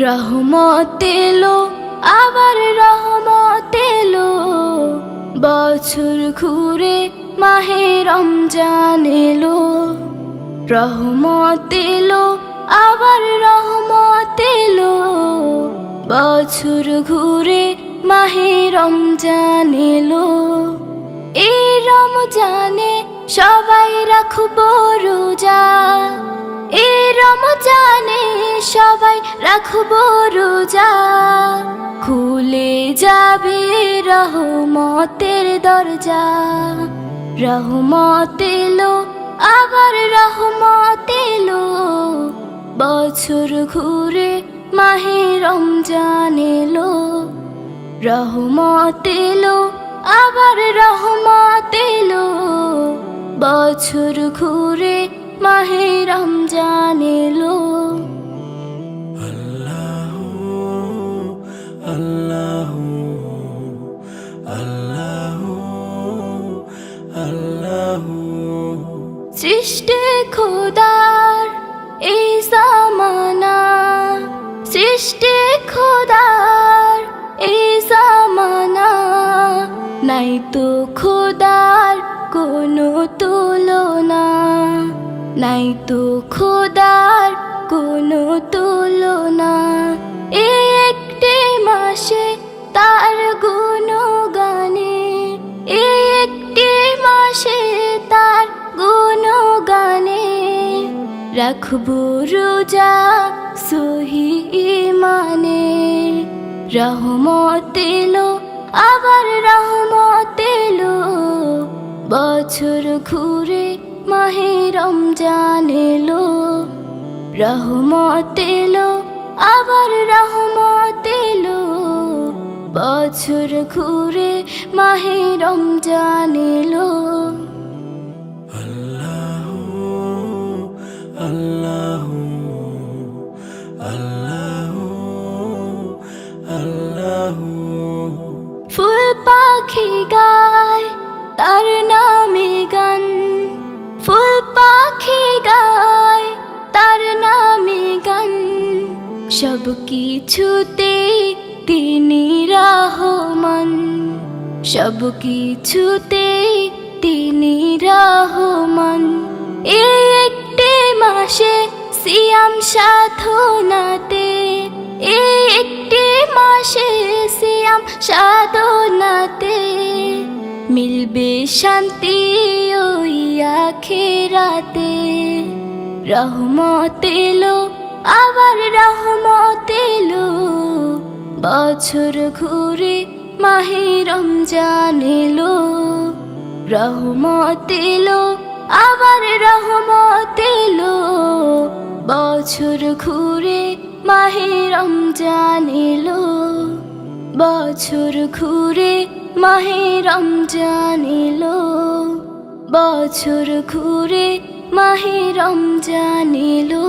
রহমত এলো আবার রহমত এলো, বছর ঘুরে মাহে রমজান এলো। রহমত এলো আবার রহমত এলো, বছর ঘুরে মাহে রমজান এলো। এই রমজানে সবাই রাখবো রোজা, এই রমজানে সবাই রাখবো রোজা। খুলে যাবে রহমতের দরজা। রহমত এলো আবার রহমত এলো, বছর ঘুরে মাহে রমজান এলো। রহমত এলো আবার রহমত এলো, বছর ঘুরে মাহে রমজান এলো। আল্লাহু আল্লাহু আল্লাহু আল্লাহু। সৃষ্টি খোদার এই জামানা, সৃষ্টি খোদার এই জামানা। নাই তো খোদার কোনো তুলনা, নাই তো খোদার কোনো তুলনা। এই একটি মাসে তার গুণগানে, এই একটি মাসে তার গুণগানে। রাখবো রোজা সহি ঈমানে। রহমত এলো আবার রহমত এলো, বছর ঘুরে মাহে রমজান এলো। রহমত এলো আবার রহমত এলো, বছর ঘুরে মাহে রমজান এলো। আল্লাহু আল্লাহু আল্লাহু আল্লাহু। ফুল পাখি গায় তার নামে গান, ফুল পাখি গায় তার নামে গান। সব কিছুতে তিনি রহমান, সব কিছুতে তিনি রহমান। এই একটি মাসে সিয়াম সাধনাতে, এই একটি মাসে সিয়াম সাধনাতে। মিলবে শান্তি ওই আখিরাতে। রহমত এলো আবার রহমত এলো, বছর ঘুরে মাহে রমজান এলো। রহমত এলো আবার রহমত এলো, বছর ঘুরে মাহে রমজান এলো। বছর ঘুরে মাহে রমজান এলো, বছর ঘুরে মাহে রমজান এলো।